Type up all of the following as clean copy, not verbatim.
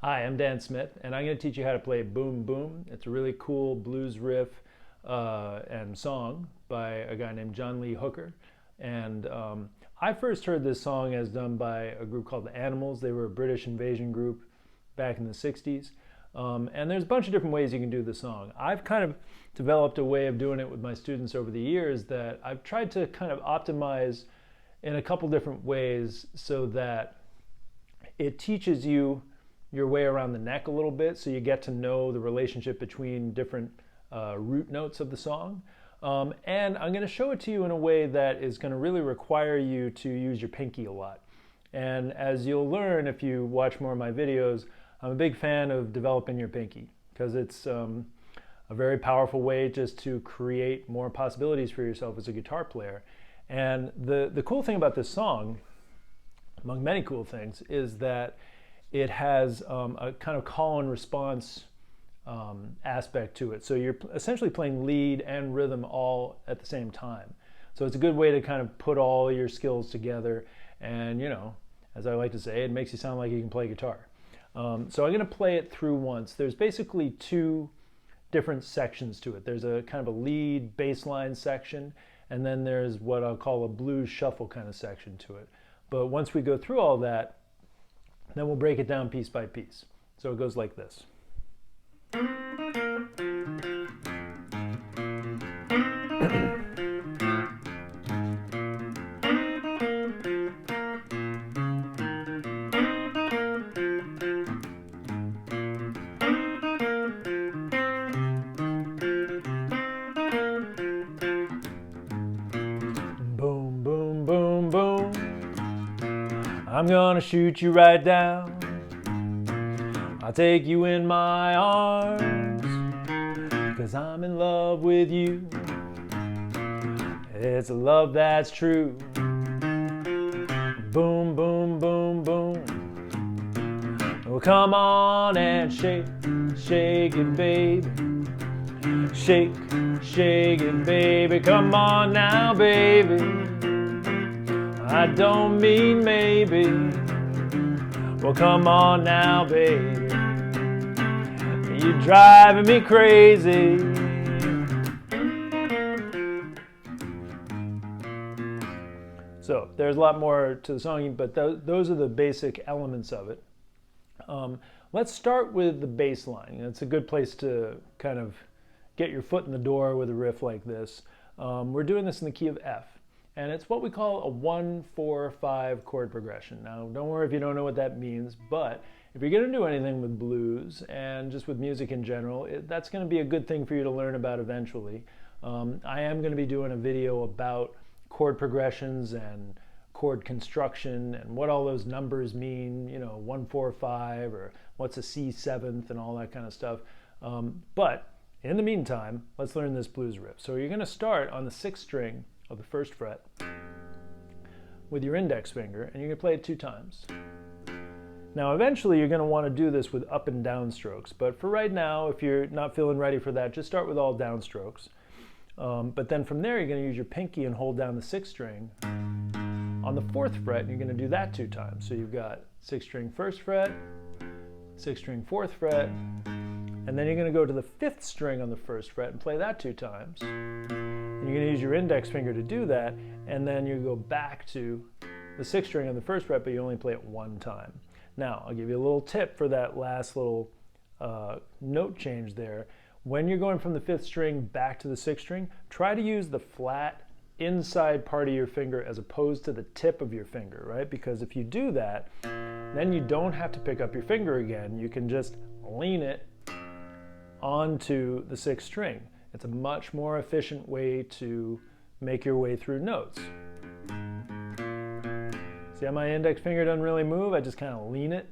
Hi, I'm Dan Smith, and I'm going to teach you how to play Boom Boom. It's a really cool blues riff and song by a guy named John Lee Hooker. And I first heard this song as done by a group called the Animals. They were a British invasion group back in the 60s. And there's a bunch of different ways you can do the song. I've kind of developed a way of doing it with my students over the years that I've tried to kind of optimize in a couple different ways so that it teaches you your way around the neck a little bit, so you get to know the relationship between different root notes of the song. And I'm going to show it to you in a way that is going to really require you to use your pinky a lot. And as you'll learn if you watch more of my videos, I'm a big fan of developing your pinky because it's a very powerful way just to create more possibilities for yourself as a guitar player. And the cool thing about this song, among many cool things, is that it has a kind of call and response aspect to it. So you're essentially playing lead and rhythm all at the same time. So it's a good way to kind of put all your skills together. And, you know, as I like to say, it makes you sound like you can play guitar. So I'm going to play it through once. There's basically two different sections to it. There's a kind of a lead bass line section, and then there's what I'll call a blues shuffle kind of section to it. But once we go through all that, then we'll break it down piece by piece. So it goes like this. Boom, boom, boom, boom. I'm gonna shoot you right down. I'll take you in my arms, 'cause I'm in love with you. It's a love that's true. Boom, boom, boom, boom. Well, come on and shake, shake it, baby. Shake, shake it, baby. Come on now, baby. I don't mean maybe. Well, come on now, baby. You're driving me crazy. So there's a lot more to the song, but those are the basic elements of it. Let's start with the bass line. It's a good place to kind of get your foot in the door with a riff like this. We're doing this in the key of F. And it's what we call a 1-4-5 chord progression. Now, don't worry if you don't know what that means, but if you're going to do anything with blues and just with music in general, that's going to be a good thing for you to learn about eventually. I am going to be doing a video about chord progressions and chord construction and what all those numbers mean, you know, 1-4-5 or what's a C7th and all that kind of stuff. But in the meantime, let's learn this blues riff. So you're going to start on the 6th string of the 1st fret with your index finger, and you're going to play it 2 times. Now eventually you're going to want to do this with up and down strokes, but for right now, if you're not feeling ready for that, just start with all down strokes. But then from there you're going to use your pinky and hold down the 6th string on the 4th fret, and you're going to do that 2 times. So you've got 6th string 1st fret, 6th string 4th fret, and then you're going to go to the 5th string on the 1st fret and play that 2 times. And you're going to use your index finger to do that, and then you go back to the 6th string on the 1st fret, but you only play it 1 time. Now, I'll give you a little tip for that last little note change there. When you're going from the 5th string back to the 6th string, try to use the flat inside part of your finger as opposed to the tip of your finger, right? Because if you do that, then you don't have to pick up your finger again. You can just lean it onto the 6th string. It's a much more efficient way to make your way through notes. See how my index finger doesn't really move? I just kind of lean it.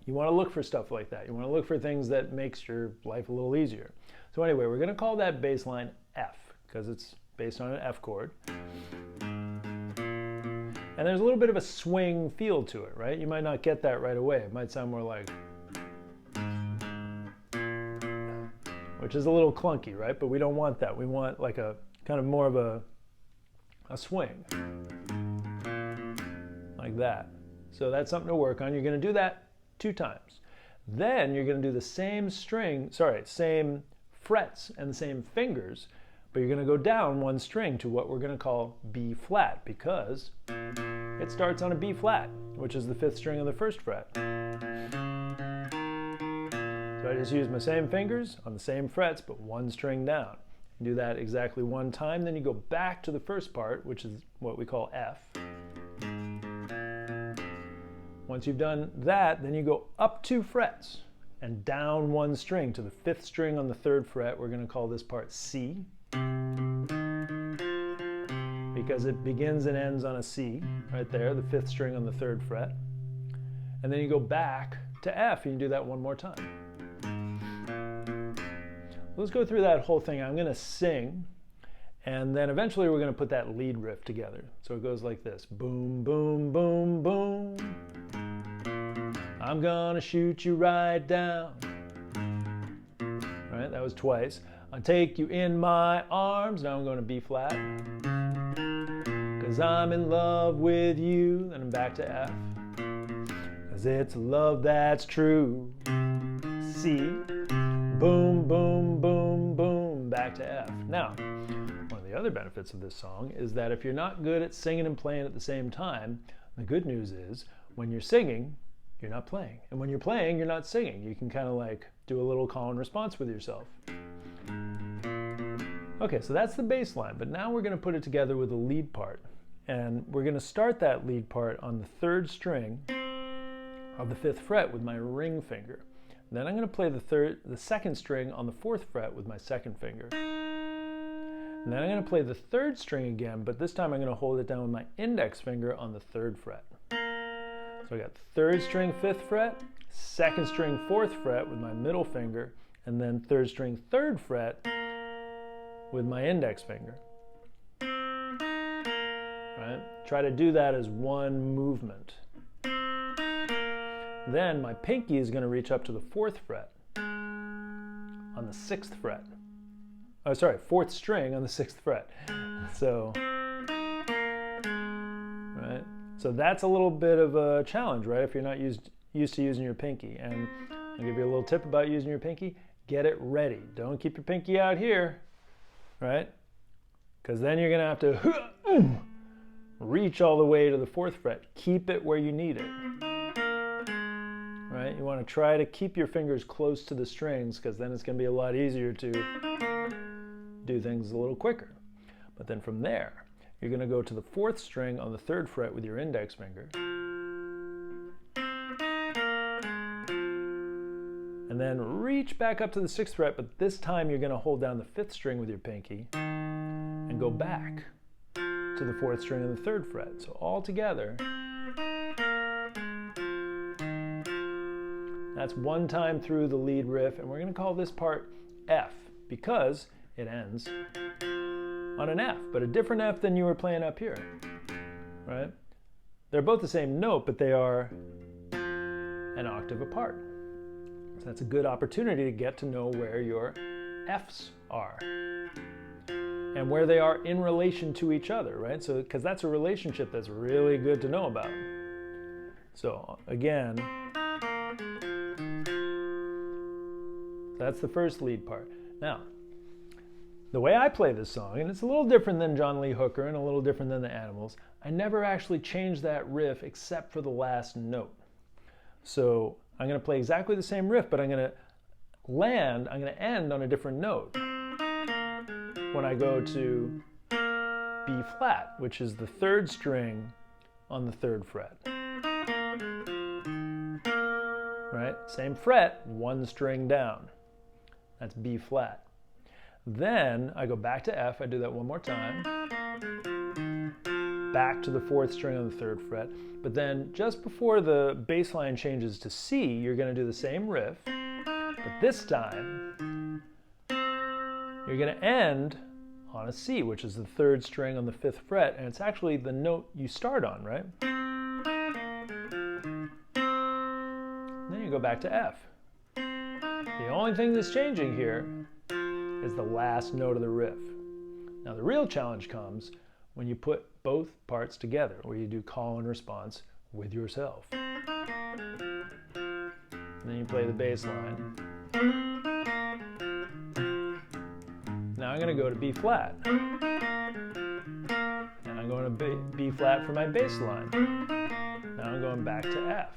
You want to look for stuff like that. You want to look for things that makes your life a little easier. So anyway, we're going to call that bass line F because it's based on an F chord. And there's a little bit of a swing feel to it, right? You might not get that right away. It might sound more like, which is a little clunky, right? But we don't want that. We want like a kind of more of a swing, like that. So that's something to work on. You're going to do that 2 times. Then you're going to do the same same frets and the same fingers, but you're going to go down one string to what we're going to call B flat, because it starts on a B flat, which is the 5th string on the 1st fret. So I just use my same fingers on the same frets, but one string down. You do that exactly one time, then you go back to the first part, which is what we call F. Once you've done that, then you go up 2 frets and down one string to the 5th string on the 3rd fret. We're going to call this part C, because it begins and ends on a C right there, the 5th string on the 3rd fret. And then you go back to F and you do that one more time. Let's go through that whole thing. I'm going to sing, and then eventually we're going to put that lead riff together. So it goes like this. Boom, boom, boom, boom. I'm gonna shoot you right down. Right, that was twice. I'll take you in my arms. Now I'm going to B flat. Cause I'm in love with you. Then I'm back to F. Cause it's love that's true. C. Boom, boom, boom, boom. Back to F. Now, one of the other benefits of this song is that if you're not good at singing and playing at the same time, the good news is when you're singing, you're not playing. And when you're playing, you're not singing. You can kind of like do a little call and response with yourself. Okay, so that's the bass line, but now we're going to put it together with the lead part. And we're going to start that lead part on the 3rd string of the 5th fret with my ring finger. And then I'm going to play the 2nd string on the 4th fret with my 2nd finger. And then I'm going to play the 3rd string again, but this time I'm going to hold it down with my index finger on the 3rd fret. So I got 3rd string 5th fret, 2nd string 4th fret with my middle finger, and then 3rd string 3rd fret with my index finger. Right? Try to do that as one movement. Then my pinky is going to reach up to the 4th fret on the 6th fret. Oh, sorry, 4th string on the 6th fret. So, right? So that's a little bit of a challenge, right? If you're not used to using your pinky. And I'll give you a little tip about using your pinky. Get it ready. Don't keep your pinky out here, right? Because then you're going to have to reach all the way to the 4th fret. Keep it where you need it, right? You want to try to keep your fingers close to the strings, because then it's going to be a lot easier to do things a little quicker. But then from there, you're going to go to the 4th string on the 3rd fret with your index finger. And then reach back up to the 6th fret, but this time you're going to hold down the 5th string with your pinky and go back to the 4th string on the 3rd fret. So all together, that's one time through the lead riff, and we're going to call this part F because it ends on an F, but a different F than you were playing up here, right? They're both the same note, but they are an octave apart. So that's a good opportunity to get to know where your Fs are and where they are in relation to each other, right? So, because that's a relationship that's really good to know about. So again, that's the first lead part. Now, the way I play this song, and it's a little different than John Lee Hooker and a little different than the Animals, I never actually changed that riff except for the last note. So I'm going to play exactly the same riff, but I'm going to end on a different note when I go to B flat, which is the 3rd string on the 3rd fret. Right? Same fret, one string down. That's B flat. Then I go back to F, I do that one more time, back to the 4th string on the 3rd fret, but then just before the bass line changes to C, you're going to do the same riff, but this time you're going to end on a C, which is the 3rd string on the 5th fret, and it's actually the note you start on, right? Then you go back to F. The only thing that's changing here is the last note of the riff. Now the real challenge comes when you put both parts together, where you do call and response with yourself. and then you play the bass line. Now I'm going to go to B flat, and I'm going to B flat for my bass line. Now I'm going back to F.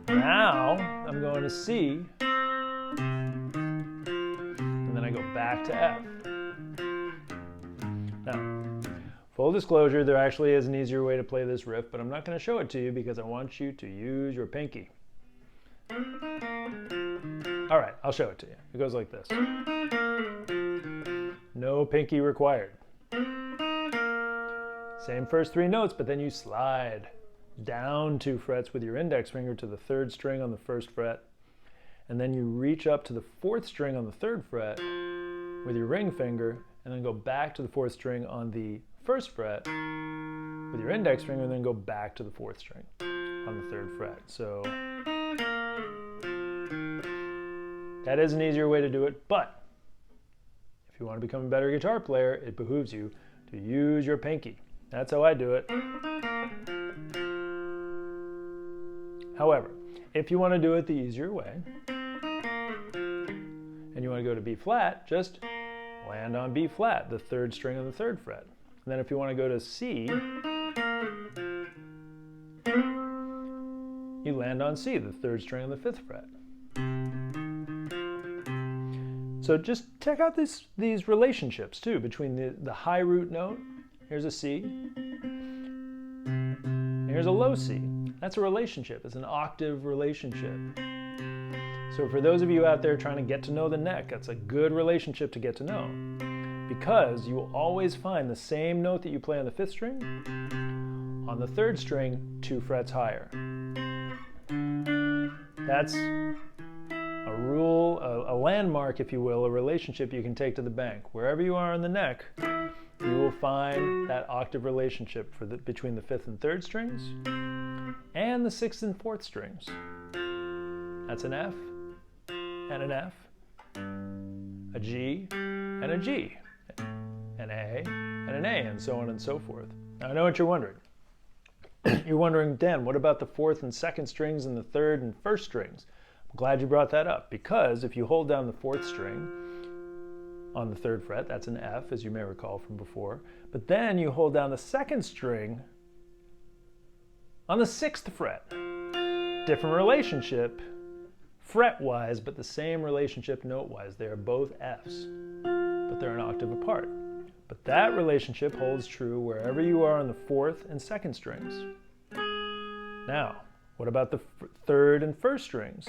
Now I'm going to C, and then I go back to F. Now, full disclosure, there actually is an easier way to play this riff, but I'm not going to show it to you because I want you to use your pinky. All right, I'll show it to you. It goes like this. No pinky required. Same first 3 notes, but then you slide down 2 frets with your index finger to the 3rd string on the 1st fret, and then you reach up to the 4th string on the 3rd fret with your ring finger, and then go back to the 4th string on the 1st fret with your index finger, and then go back to the 4th string on the 3rd fret. So that is an easier way to do it, but if you want to become a better guitar player, it behooves you to use your pinky. That's how I do it. However, if you want to do it the easier way, and you want to go to B flat, just land on B flat, the 3rd string of the 3rd fret. And then if you want to go to C, you land on C, the 3rd string of the 5th fret. So just check out these relationships too, between the high root note, here's a C, and here's a low C. That's a relationship, it's an octave relationship. So for those of you out there trying to get to know the neck, that's a good relationship to get to know, because you will always find the same note that you play on the 5th string, on the 3rd string, 2 frets higher. That's a rule, a landmark, if you will, a relationship you can take to the bank. Wherever you are on the neck, you will find that octave relationship between the 5th and 3rd strings and the 6th and 4th strings. That's an F and an F, a G and a G, an A and an A, and so on and so forth. Now I know what you're wondering. You're wondering, Dan, what about the 4th and 2nd strings and the 3rd and 1st strings? I'm glad you brought that up, because if you hold down the 4th string on the 3rd fret, that's an F, as you may recall from before, but then you hold down the 2nd string on the 6th fret. Different relationship fret-wise, but the same relationship note-wise. They are both Fs, but they're an octave apart. But that relationship holds true wherever you are on the 4th and 2nd strings. Now, what about the 3rd and 1st strings?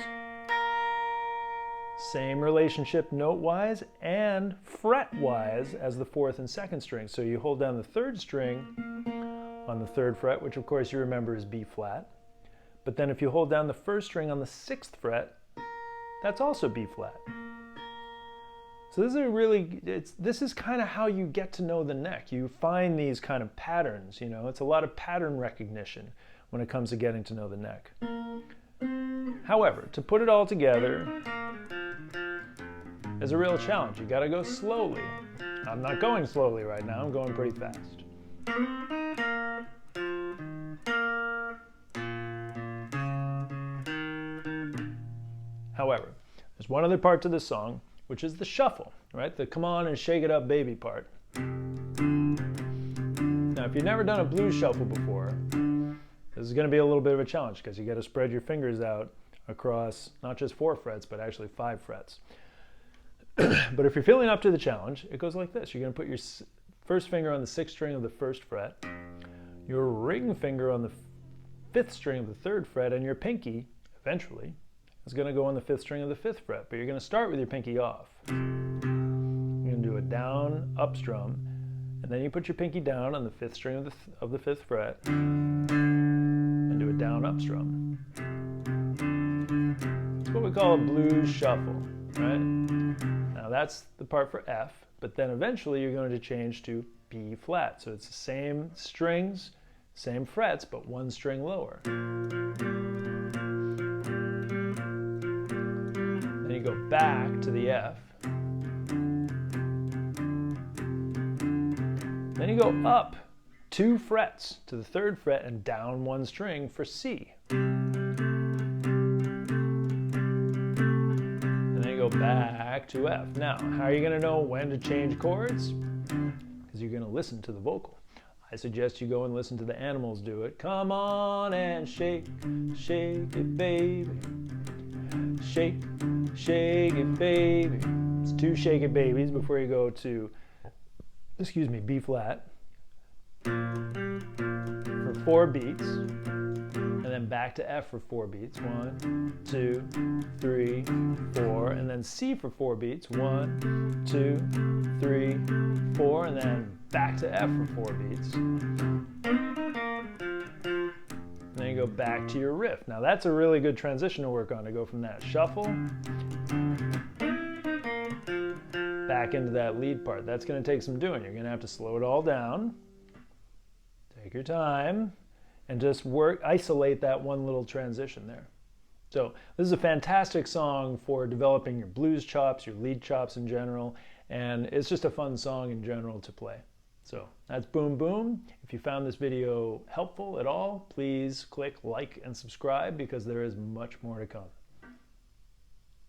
Same relationship note-wise and fret-wise as the 4th and 2nd strings. So you hold down the 3rd string on the 3rd fret, which of course you remember is B flat. But then if you hold down the 1st string on the 6th fret, that's also B flat. So this is kind of how you get to know the neck. You find these kind of patterns, you know, it's a lot of pattern recognition when it comes to getting to know the neck. However, to put it all together is a real challenge. You gotta go slowly. I'm not going slowly right now, I'm going pretty fast. However, there's one other part to this song, which is the shuffle, right? The come on and shake it up baby part. Now, if you've never done a blues shuffle before, this is going to be a little bit of a challenge because you got to spread your fingers out across not just 4 frets, but actually 5 frets. But if you're feeling up to the challenge, it goes like this. You're going to put your first finger on the 6th string of the 1st fret, your ring finger on the 5th string of the 3rd fret, and your pinky, eventually, is going to go on the 5th string of the 5th fret, but you're going to start with your pinky off. You're going to do a down, up strum, and then you put your pinky down on the 5th string of the 5th fret, and do a down, up strum. It's what we call a blues shuffle, right? Now that's the part for F, but then eventually you're going to change to B flat. So it's the same strings, same frets, but 1 string lower. Then you go back to the F. Then you go up 2 frets to the 3rd fret and down 1 string for C. back to F. Now, how are you going to know when to change chords? Because you're going to listen to the vocal. I suggest you go and listen to the animals do it. Come on and shake, shake it, baby. Shake, shake it, baby. It's 2 shake it babies before you go to, excuse me, B flat for 4 beats, and then back to F for 4 beats. 1, 2, 3, 4, and then C for 4 beats. 1, 2, 3, 4, and then back to F for 4 beats. Then you go back to your riff. Now that's a really good transition to work on, to go from that shuffle back into that lead part. That's going to take some doing. You're going to have to slow it all down. Take your time and just isolate that one little transition there. So this is a fantastic song for developing your blues chops, your lead chops in general, and it's just a fun song in general to play. So that's Boom Boom. If you found this video helpful at all, please click like and subscribe because there is much more to come.